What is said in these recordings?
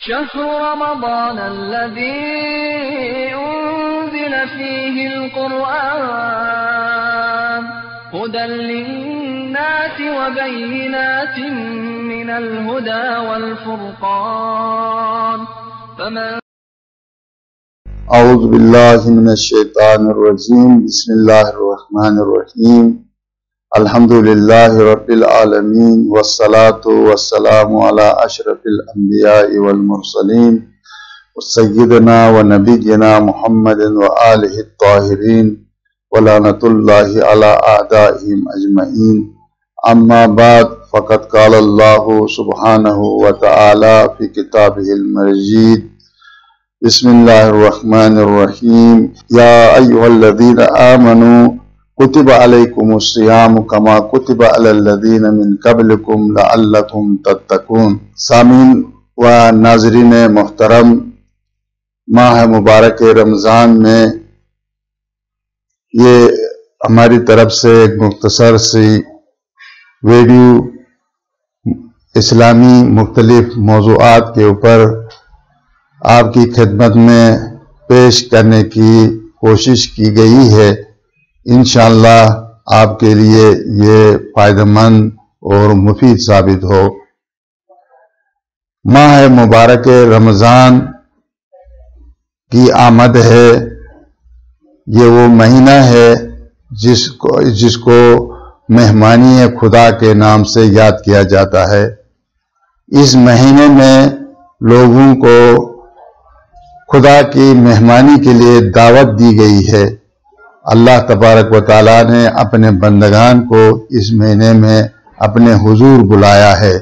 شهر رمضان الذي أنزل فيه القرآن هدى للناس وبينات من الهدى والفرقان فمن اعوذ باللہ من الشیطان الرجیم بسم اللہ الرحمن الرحیم الحمدللہ رب العالمین والصلاة والسلام علی اشرف الانبیاء والمرسلین سیدنا و نبینا محمد وآلہ الطاہرین ولعنۃ اللہ علی اعدائہم اجمعین اما بعد فقد قال اللہ سبحانہ وتعالی فی کتابہ المجید بسم اللہ الرحمن الرحیم یا ایہا الذین آمنوا کتب علیکم الصیام کما کتب علی الذین من قبلکم لعلکم تتقون۔ سامعین و ناظرین محترم، ماہ مبارک رمضان میں یہ ہماری طرف سے ایک مختصر سی ویڈیو اسلامی مختلف موضوعات کے اوپر آپ کی خدمت میں پیش کرنے کی کوشش کی گئی ہے۔ انشاءاللہ آپ کے لیے یہ فائدہ مند اور مفید ثابت ہو۔ ماہ مبارک رمضان کی آمد ہے، یہ وہ مہینہ ہے جس کو مہمانی خدا کے نام سے یاد کیا جاتا ہے۔ اس مہینے میں لوگوں کو خدا کی مہمانی کے لیے دعوت دی گئی ہے۔ اللہ تبارک و تعالیٰ نے اپنے بندگان کو اس مہینے میں اپنے حضور بلایا ہے۔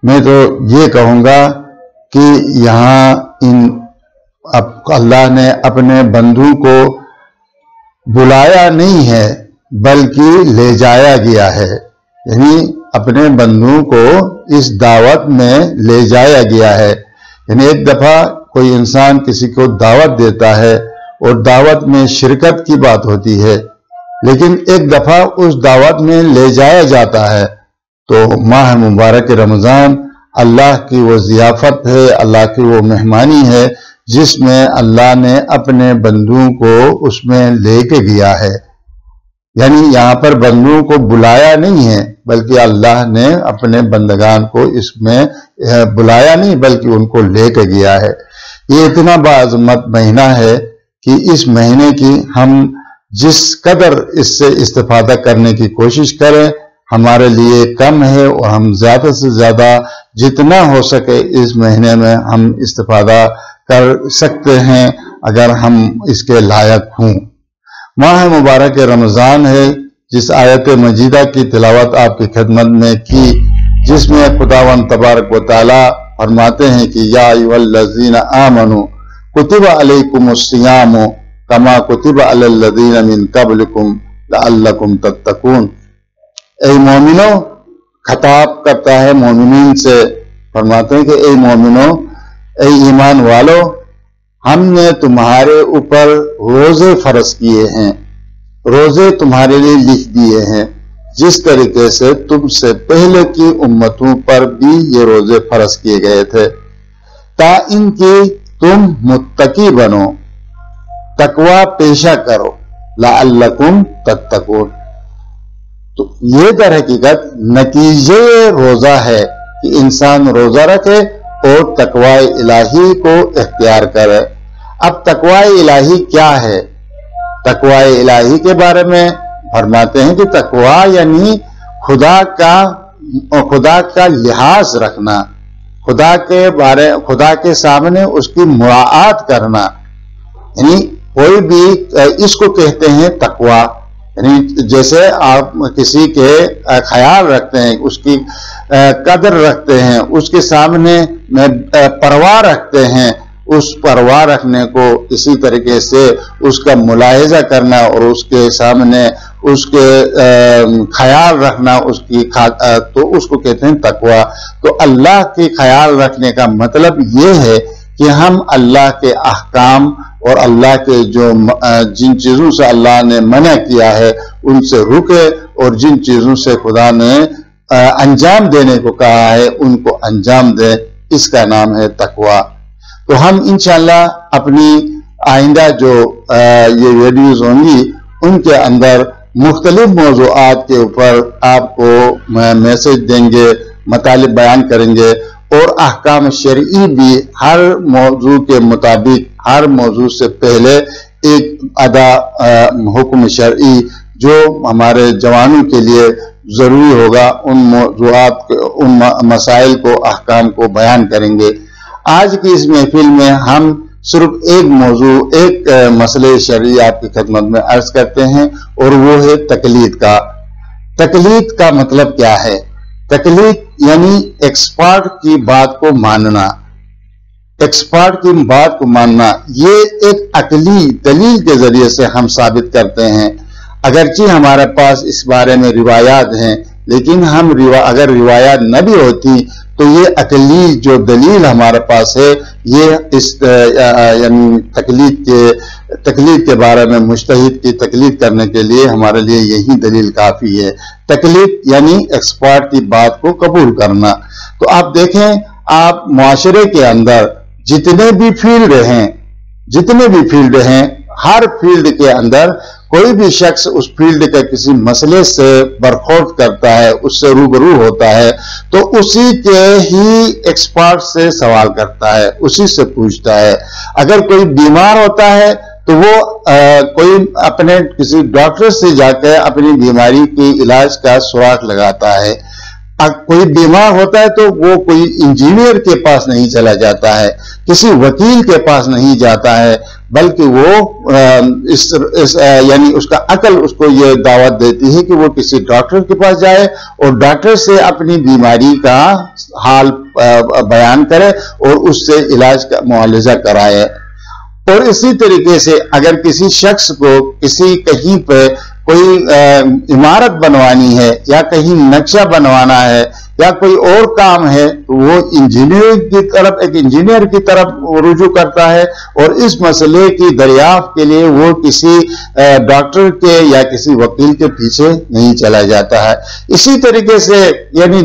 میں تو یہ کہوں گا کہ یہاں اللہ نے اپنے بندوں کو بلایا نہیں ہے بلکہ لے جایا گیا ہے، یعنی اپنے بندوں کو اس دعوت میں لے جایا گیا ہے۔ یعنی ایک دفعہ کوئی انسان کسی کو دعوت دیتا ہے اور دعوت میں شرکت کی بات ہوتی ہے، لیکن ایک دفعہ اس دعوت میں لے جایا جاتا ہے۔ تو ماہ مبارک رمضان اللہ کی وہ ضیافت ہے، اللہ کی وہ مہمانی ہے جس میں اللہ نے اپنے بندوں کو اس میں لے کے گیا ہے۔ یعنی یہاں پر بندوں کو بلایا نہیں ہے بلکہ اللہ نے اپنے بندگان کو اس میں بلایا نہیں بلکہ ان کو لے کے گیا ہے۔ یہ اتنا باعظمت مہینہ ہے کہ اس مہینے کی ہم جس قدر اس سے استفادہ کرنے کی کوشش کریں ہمارے لیے کم ہے، اور ہم زیادہ سے زیادہ جتنا ہو سکے اس مہینے میں ہم استفادہ کر سکتے ہیں اگر ہم اس کے لائق ہوں۔ ماہ مبارک رمضان ہے جس آیت مجیدہ کی تلاوت آپ کی خدمت میں کی، جس میں خداوند تبارک و تعالی فرماتے ہیں کہ یا ایھا الذین آمنوا کتب علیکم الصیام کما کتب علی الذین من قبلکم لعلکم تتقون۔ اے مومنو، خطاب کرتا ہے مومنین سے، فرماتے ہیں کہ اے مومنو، اے ایمان والو، ہم نے تمہارے اوپر روزے فرض کیے ہیں، روزے تمہارے لیے لکھ دیے ہیں جس طریقے سے تم سے پہلے کی امتوں پر بھی یہ روزے فرض کیے گئے تھے، تا ان کی تم متقی بنو، تقوی پیشہ کرو، لعلکم تتقون۔ تو یہ در حقیقت نتیجے روزہ ہے کہ انسان روزہ رکھے اور تقوی الہی کو اختیار کرے۔ اب تقوی الہی کیا ہے؟ تقوی الہی کے بارے میں فرماتے ہیں کہ تقوی یعنی خدا کا لحاظ رکھنا، خدا کے سامنے اس کی مراعات کرنا، یعنی کوئی بھی اس کو کہتے ہیں تقوی۔ یعنی جیسے آپ کسی کے خیال رکھتے ہیں، اس کی قدر رکھتے ہیں، اس کے سامنے میں پرواہ رکھتے ہیں، اس پرواہ رکھنے کو اسی طریقے سے اس کا ملاحظہ کرنا اور اس کے سامنے اس کے خیال رکھنا، تو اس کو کہتے ہیں تقوی۔ تو اللہ کے خیال رکھنے کا مطلب یہ ہے کہ ہم اللہ کے احکام اور اللہ کے جن چیزوں سے اللہ نے منع کیا ہے ان سے رکے، اور جن چیزوں سے خدا نے انجام دینے کو کہا ہے ان کو انجام دیں۔ اس کا نام ہے تقوی۔ تو ہم انشاءاللہ اپنی آئندہ جو یہ ویڈیوز ہوں گی ان کے اندر مختلف موضوعات کے اوپر آپ کو میسج دیں گے، مطالب بیان کریں گے، اور احکام شرعی بھی ہر موضوع کے مطابق ہر موضوع سے پہلے ایک ادا حکم شرعی جو ہمارے جوانوں کے لیے ضروری ہوگا ان موضوعات ان مسائل کو احکام کو بیان کریں گے۔ آج کی اس محفل میں ہم صرف ایک موضوع ایک مسئلے شرعی آپ کی خدمت میں عرض کرتے ہیں اور وہ ہے تقلید کا۔ تقلید کا مطلب کیا ہے؟ تقلید یعنی ایکسپرٹ کی بات کو ماننا، ایکسپرٹ کی بات کو ماننا، یہ ایک عقلی دلیل کے ذریعے سے ہم ثابت کرتے ہیں۔ اگرچہ ہمارے پاس اس بارے میں روایات ہیں، لیکن ہم اگر روایات نہ بھی ہوتی تو یہ عقلی جو دلیل ہمارے پاس ہے یہ اس یعنی تقلید کے بارے میں مجتہد کی تقلید کرنے کے لیے ہمارے لیے یہی دلیل کافی ہے۔ تقلید یعنی ایکسپرٹ کی بات کو قبول کرنا۔ تو آپ دیکھیں، آپ معاشرے کے اندر جتنے بھی فیلڈ ہیں ہر فیلڈ کے اندر کوئی بھی شخص اس فیلڈ کا کسی مسئلے سے برخورد کرتا ہے، اس سے روبرو ہوتا ہے تو اسی کے ہی ایکسپرٹ سے سوال کرتا ہے، اسی سے پوچھتا ہے۔ اگر کوئی بیمار ہوتا ہے تو وہ کوئی اپنے کسی ڈاکٹر سے جا کے اپنی بیماری کی علاج کا سراغ لگاتا ہے۔ کوئی بیمار ہوتا ہے تو وہ کوئی انجینئر کے پاس نہیں چلا جاتا ہے، کسی وکیل کے پاس نہیں جاتا ہے، بلکہ وہ یعنی اس کا عقل اس کو یہ دعوت دیتی ہے کہ وہ کسی ڈاکٹر کے پاس جائے اور ڈاکٹر سے اپنی بیماری کا حال بیان کرے اور اس سے علاج کا معالجہ کرائے۔ اور اسی طریقے سے اگر کسی شخص کو کہیں پہ کوئی عمارت بنوانی ہے یا کہیں نقشہ بنوانا ہے یا کوئی اور کام ہے تو وہ ایک انجینئر کی طرف رجوع کرتا ہے اور اس مسئلے کی دریافت کے لیے وہ کسی ڈاکٹر کے یا کسی وکیل کے پیچھے نہیں چلا جاتا ہے۔ اسی طریقے سے یعنی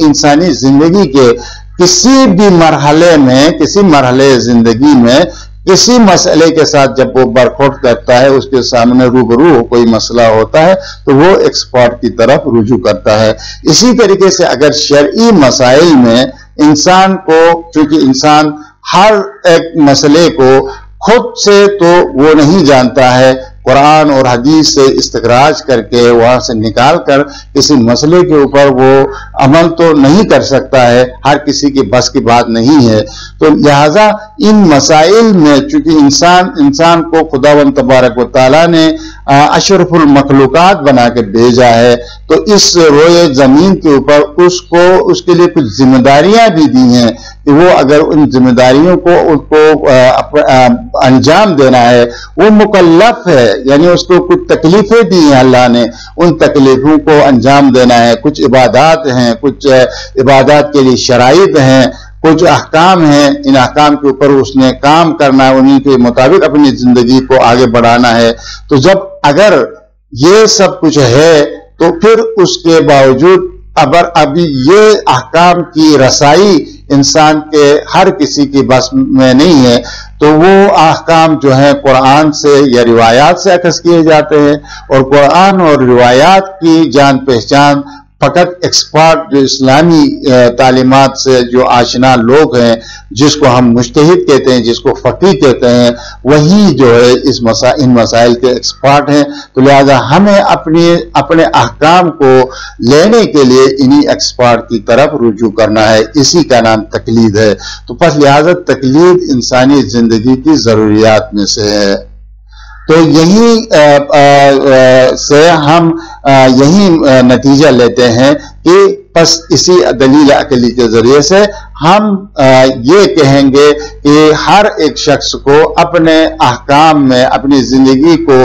انسانی زندگی کے کسی بھی مرحلے زندگی میں کسی مسئلے کے ساتھ جب وہ برخورد کرتا ہے، اس کے سامنے روبرو کوئی مسئلہ ہوتا ہے تو وہ ایکسپرٹ کی طرف رجوع کرتا ہے۔ اسی طریقے سے اگر شرعی مسائل میں انسان کو، چونکہ انسان ہر ایک مسئلے کو خود سے تو وہ نہیں جانتا ہے، قرآن اور حدیث سے استخراج کر کے وہاں سے نکال کر کسی مسئلے کے اوپر وہ عمل تو نہیں کر سکتا ہے، ہر کسی کی بس کی بات نہیں ہے۔ تو لہذا ان مسائل میں چونکہ انسان کو خداوند تبارک و تعالیٰ نے اشرف المخلوقات بنا کے بھیجا ہے تو اس روئے زمین کے اوپر اس کے لیے کچھ ذمہ داریاں بھی دی ہیں کہ وہ اگر ان ذمہ داریوں کو انجام دینا ہے وہ مکلف ہے، یعنی اس کو کچھ تکلیفیں دی ہیں اللہ نے، ان تکلیفوں کو انجام دینا ہے۔ کچھ عبادات ہیں، کچھ عبادات کے لیے شرائط ہیں، کچھ احکام ہیں، ان احکام کے اوپر اس نے کام کرنا ہے، انہی کے مطابق اپنی زندگی کو آگے بڑھانا ہے۔ تو اگر یہ سب کچھ ہے تو پھر اس کے باوجود ابھی یہ احکام کی رسائی انسان کے ہر کسی کی بس میں نہیں ہے تو وہ احکام جو ہیں قرآن سے یا روایات سے اخذ کیے جاتے ہیں، اور قرآن اور روایات کی جان پہچان فقط ایکسپرٹ جو اسلامی تعلیمات سے جو آشنا لوگ ہیں، جس کو ہم مجتہد کہتے ہیں، جس کو فقیہ کہتے ہیں، وہی جو ہے ان مسائل کے ایکسپرٹ ہیں۔ تو لہذا ہمیں اپنے احکام کو لینے کے لیے انہی ایکسپرٹ کی طرف رجوع کرنا ہے، اسی کا نام تقلید ہے۔ تو پس لہذا تقلید انسانی زندگی کی ضروریات میں سے ہے۔ تو یہی سے ہم یہی نتیجہ لیتے ہیں کہ پس اسی دلیل عقلی کے ذریعے سے ہم یہ کہیں گے کہ ہر ایک شخص کو اپنے احکام میں اپنی زندگی کو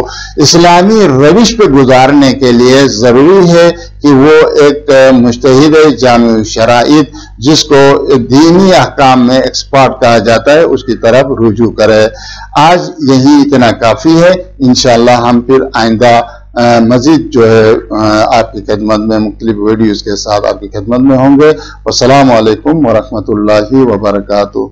اسلامی روش پہ گزارنے کے لیے ضروری ہے کہ وہ ایک مجتہد جامع شرائط جس کو دینی احکام میں ایکسپرٹ کہا جاتا ہے اس کی طرف رجوع کرے۔ آج یہی اتنا کافی ہے، انشاءاللہ ہم پھر آئندہ مزید جو ہے آپ کی خدمت میں مختلف ویڈیوز کے ساتھ آپ کی خدمت میں ہوں گے۔ والسلام علیکم ورحمۃ اللہ وبرکاتہ۔